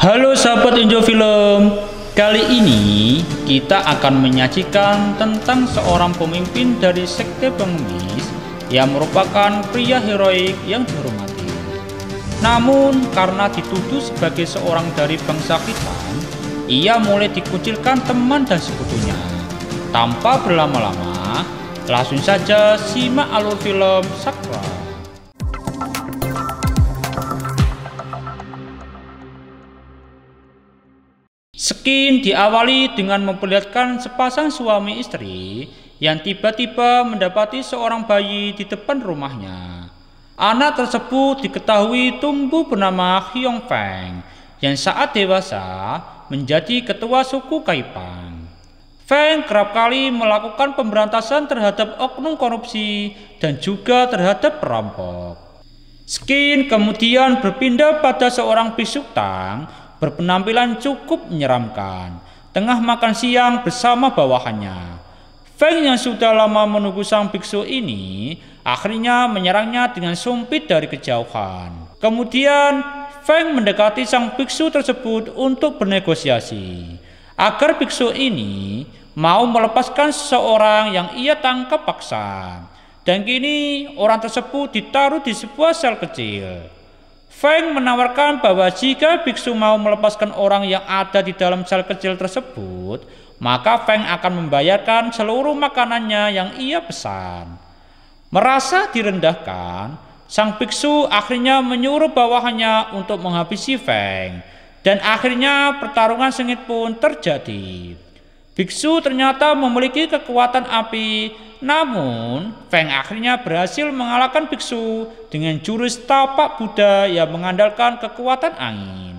Halo sahabat Injo Film, kali ini kita akan menyajikan tentang seorang pemimpin dari sekte pengemis yang merupakan pria heroik yang dihormati. Namun karena dituduh sebagai seorang dari bangsa hitam, ia mulai dikucilkan teman dan sekutunya. Tanpa berlama-lama, langsung saja simak alur film Sakura. Skin diawali dengan memperlihatkan sepasang suami istri yang tiba-tiba mendapati seorang bayi di depan rumahnya. Anak tersebut diketahui tumbuh bernama Hyong Feng yang saat dewasa menjadi ketua suku Kaipang. Feng kerap kali melakukan pemberantasan terhadap oknum korupsi dan juga terhadap perampok. Skin kemudian berpindah pada seorang biksu Tang berpenampilan cukup menyeramkan, tengah makan siang bersama bawahannya. Feng yang sudah lama menunggu sang biksu ini akhirnya menyerangnya dengan sumpit dari kejauhan. Kemudian Feng mendekati sang biksu tersebut untuk bernegosiasi agar biksu ini mau melepaskan seseorang yang ia tangkap paksa. Dan kini orang tersebut ditaruh di sebuah sel kecil. Feng menawarkan bahwa jika biksu mau melepaskan orang yang ada di dalam sel kecil tersebut, maka Feng akan membayarkan seluruh makanannya yang ia pesan. Merasa direndahkan, sang biksu akhirnya menyuruh bawahannya untuk menghabisi Feng, dan akhirnya pertarungan sengit pun terjadi. Biksu ternyata memiliki kekuatan api, namun Feng akhirnya berhasil mengalahkan biksu dengan jurus tapak Buddha yang mengandalkan kekuatan angin.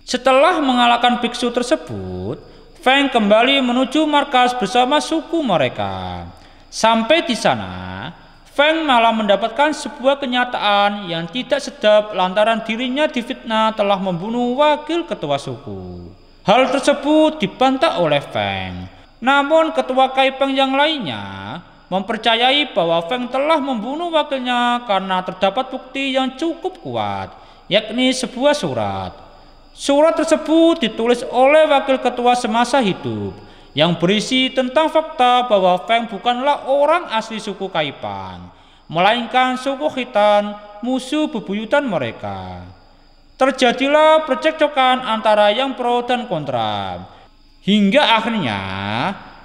Setelah mengalahkan biksu tersebut, Feng kembali menuju markas bersama suku mereka. Sampai di sana, Feng malah mendapatkan sebuah kenyataan yang tidak sedap lantaran dirinya difitnah telah membunuh wakil ketua suku. Hal tersebut dibantah oleh Feng. Namun ketua Kaipang yang lainnya mempercayai bahwa Feng telah membunuh wakilnya karena terdapat bukti yang cukup kuat, yakni sebuah surat. Surat tersebut ditulis oleh wakil ketua semasa hidup yang berisi tentang fakta bahwa Feng bukanlah orang asli suku Kaipang, melainkan suku Khitan, musuh bebuyutan mereka. Terjadilah percekcokan antara yang pro dan kontra. Hingga akhirnya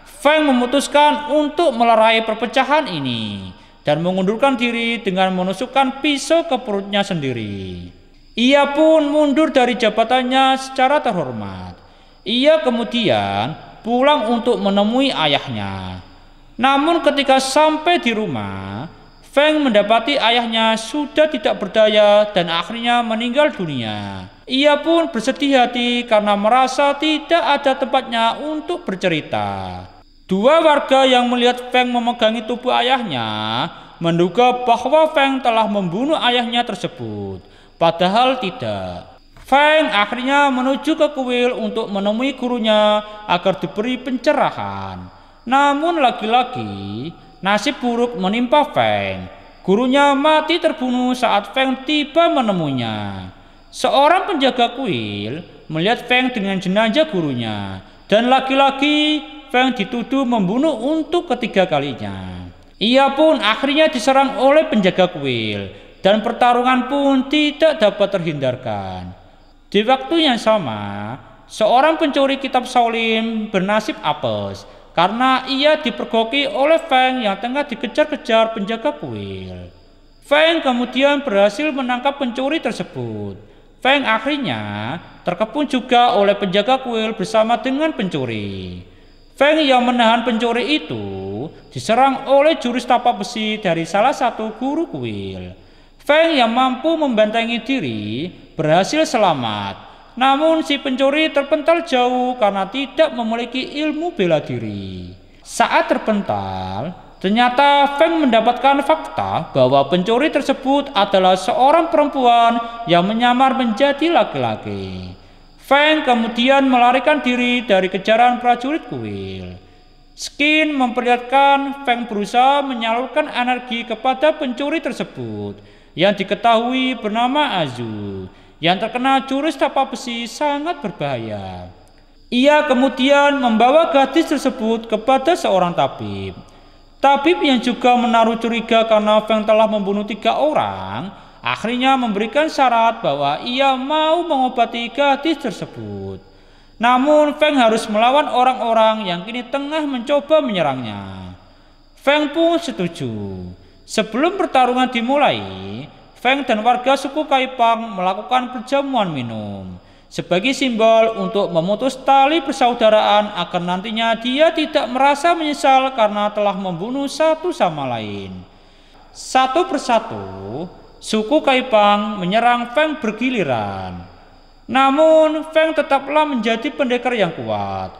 Feng memutuskan untuk melerai perpecahan ini dan mengundurkan diri dengan menusukkan pisau ke perutnya sendiri. Ia pun mundur dari jabatannya secara terhormat. Ia kemudian pulang untuk menemui ayahnya. Namun ketika sampai di rumah, Feng mendapati ayahnya sudah tidak berdaya dan akhirnya meninggal dunia. Ia pun bersedih hati karena merasa tidak ada tempatnya untuk bercerita. Dua warga yang melihat Feng memegangi tubuh ayahnya menduga bahwa Feng telah membunuh ayahnya tersebut. Padahal tidak. Feng akhirnya menuju ke kuil untuk menemui gurunya agar diberi pencerahan. Namun lagi-lagi nasib buruk menimpa Feng. Gurunya mati terbunuh saat Feng tiba menemuinya. Seorang penjaga kuil melihat Feng dengan jenazah gurunya, dan lagi-lagi Feng dituduh membunuh untuk ketiga kalinya. Ia pun akhirnya diserang oleh penjaga kuil, dan pertarungan pun tidak dapat terhindarkan. Di waktu yang sama, seorang pencuri kitab Shaolin bernasib apes karena ia dipergoki oleh Feng yang tengah dikejar-kejar penjaga kuil. Feng kemudian berhasil menangkap pencuri tersebut. Feng akhirnya terkepung juga oleh penjaga kuil bersama dengan pencuri. Feng yang menahan pencuri itu diserang oleh jurus tapak besi dari salah satu guru kuil. Feng yang mampu membentengi diri berhasil selamat. Namun si pencuri terpental jauh karena tidak memiliki ilmu bela diri. Saat terpental, ternyata Feng mendapatkan fakta bahwa pencuri tersebut adalah seorang perempuan yang menyamar menjadi laki-laki. Feng kemudian melarikan diri dari kejaran prajurit kuil. Skin memperlihatkan Feng berusaha menyalurkan energi kepada pencuri tersebut yang diketahui bernama Azu, yang terkena jurus tapak besi sangat berbahaya. Ia kemudian membawa gadis tersebut kepada seorang tabib. Tabib yang juga menaruh curiga karena Feng telah membunuh 3 orang, akhirnya memberikan syarat bahwa ia mau mengobati gadis tersebut. Namun Feng harus melawan orang-orang yang kini tengah mencoba menyerangnya. Feng pun setuju. Sebelum pertarungan dimulai, Feng dan warga suku Kaipang melakukan perjamuan minum sebagai simbol untuk memutus tali persaudaraan agar nantinya dia tidak merasa menyesal karena telah membunuh satu sama lain. Satu persatu, suku Kaipang menyerang Feng bergiliran. Namun Feng tetaplah menjadi pendekar yang kuat.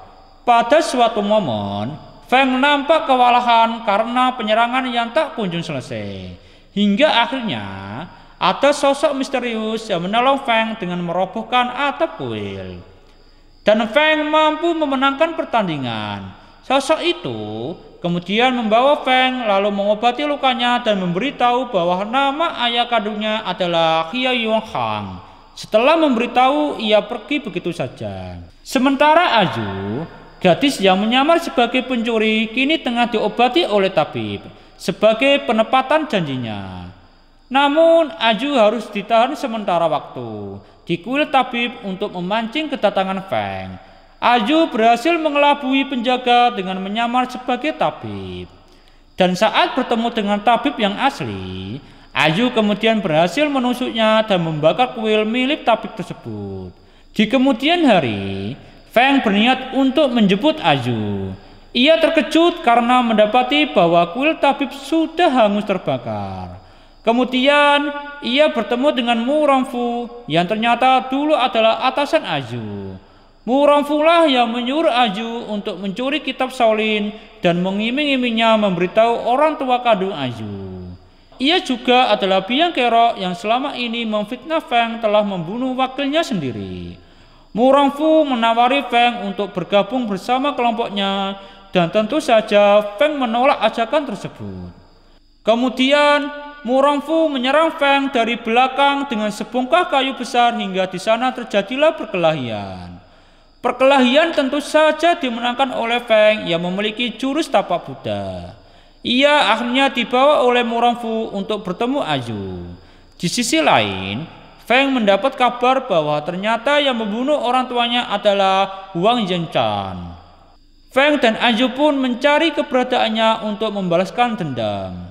Pada suatu momen, Feng nampak kewalahan karena penyerangan yang tak kunjung selesai. Hingga akhirnya ada sosok misterius yang menolong Feng dengan merobohkan atap kuil. Dan Feng mampu memenangkan pertandingan. Sosok itu kemudian membawa Feng lalu mengobati lukanya dan memberitahu bahwa nama ayah kandungnya adalah Hia Yonghang. Setelah memberitahu, ia pergi begitu saja. Sementara Aju, gadis yang menyamar sebagai pencuri, kini tengah diobati oleh tabib sebagai penepatan janjinya. Namun Aju harus ditahan sementara waktu di kuil tabib untuk memancing kedatangan Feng. Aju berhasil mengelabui penjaga dengan menyamar sebagai tabib. Dan saat bertemu dengan tabib yang asli, Aju kemudian berhasil menusuknya dan membakar kuil milik tabib tersebut. Di kemudian hari, Feng berniat untuk menjemput Aju. Ia terkejut karena mendapati bahwa kuil tabib sudah hangus terbakar. Kemudian ia bertemu dengan Mu Rongfu yang ternyata dulu adalah atasan Aju. Mu Rongfu lah yang menyuruh Aju untuk mencuri kitab Shaolin dan mengiming-imingnya memberitahu orang tua kandung Aju. Ia juga adalah biang kerok yang selama ini memfitnah Feng telah membunuh wakilnya sendiri. Mu Rongfu menawari Feng untuk bergabung bersama kelompoknya dan tentu saja Feng menolak ajakan tersebut. Kemudian Mu Rongfu menyerang Feng dari belakang dengan sebongkah kayu besar hingga di sana terjadilah perkelahian. Perkelahian tentu saja dimenangkan oleh Feng yang memiliki jurus tapak Buddha. Ia akhirnya dibawa oleh Mu Rongfu untuk bertemu Aju. Di sisi lain, Feng mendapat kabar bahwa ternyata yang membunuh orang tuanya adalah Wang Yanchen. Feng dan Aju pun mencari keberadaannya untuk membalaskan dendam.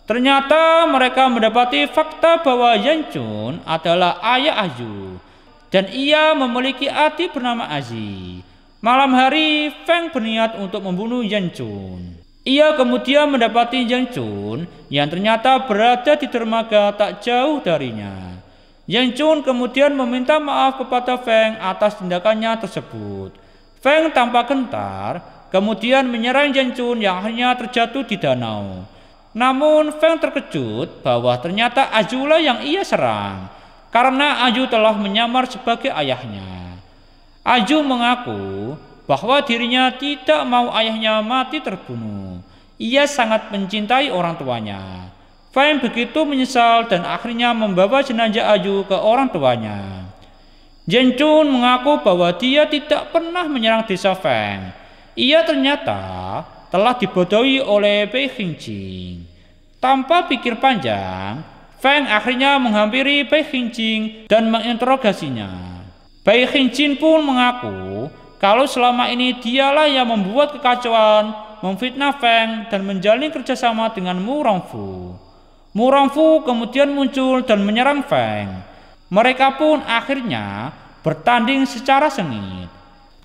Ternyata mereka mendapati fakta bahwa Yanchen adalah ayah Aju dan ia memiliki adik bernama Azi. Malam hari, Feng berniat untuk membunuh Yanchen. Ia kemudian mendapati Yanchen yang ternyata berada di dermaga tak jauh darinya. Yanchen kemudian meminta maaf kepada Feng atas tindakannya tersebut. Feng tampak gentar, kemudian menyerang Yanchen yang akhirnya terjatuh di danau. Namun Feng terkejut bahwa ternyata Aju lah yang ia serang karena Aju telah menyamar sebagai ayahnya. Aju mengaku bahwa dirinya tidak mau ayahnya mati terbunuh. Ia sangat mencintai orang tuanya. Feng begitu menyesal dan akhirnya membawa jenazah Aju ke orang tuanya. Yanchen mengaku bahwa dia tidak pernah menyerang desa Feng. Ia ternyata telah dibodohi oleh Bai Qingqing. Tanpa pikir panjang, Feng akhirnya menghampiri Bai Qingqing dan menginterogasinya. Bai Qingqing pun mengaku kalau selama ini dialah yang membuat kekacauan, memfitnah Feng dan menjalin kerjasama dengan Mu Rongfu. Mu Rongfu kemudian muncul dan menyerang Feng. Mereka pun akhirnya bertanding secara sengit.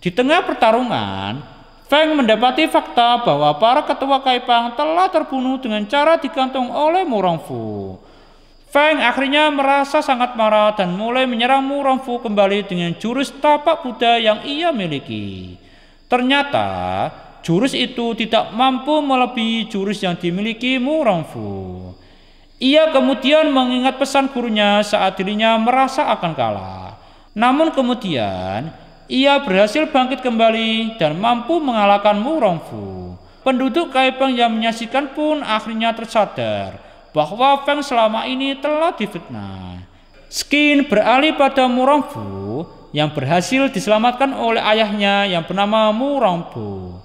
Di tengah pertarungan, Feng mendapati fakta bahwa para ketua Kaipang telah terbunuh dengan cara digantung oleh Mu Rongfu. Feng akhirnya merasa sangat marah dan mulai menyerang Mu Rongfu kembali dengan jurus tapak Buddha yang ia miliki. Ternyata jurus itu tidak mampu melebihi jurus yang dimiliki Mu Rongfu. Ia kemudian mengingat pesan gurunya saat dirinya merasa akan kalah. Namun kemudian ia berhasil bangkit kembali dan mampu mengalahkan Mu Rongfu. Penduduk Kaipang yang menyaksikan pun akhirnya tersadar bahwa Feng selama ini telah difitnah. Skin beralih pada Mu Rongfu yang berhasil diselamatkan oleh ayahnya yang bernama Mu Rongfu.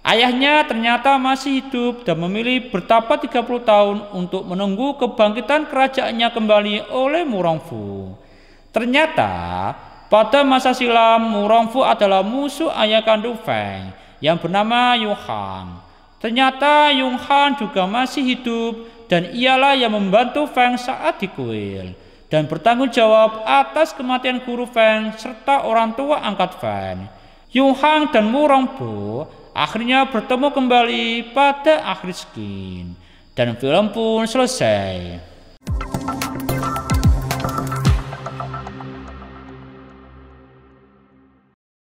Ayahnya ternyata masih hidup dan memilih bertapa 30 tahun untuk menunggu kebangkitan kerajaannya kembali oleh Mu Rongfu. Ternyata pada masa silam Mu Rongfu adalah musuh ayah kandung Feng yang bernama Yunhan. Ternyata Yunhan juga masih hidup dan ialah yang membantu Feng saat di kuil dan bertanggung jawab atas kematian guru Feng serta orang tua angkat Feng. Yunhan dan Mu Rongfu akhirnya bertemu kembali pada akhir Skin dan film pun selesai.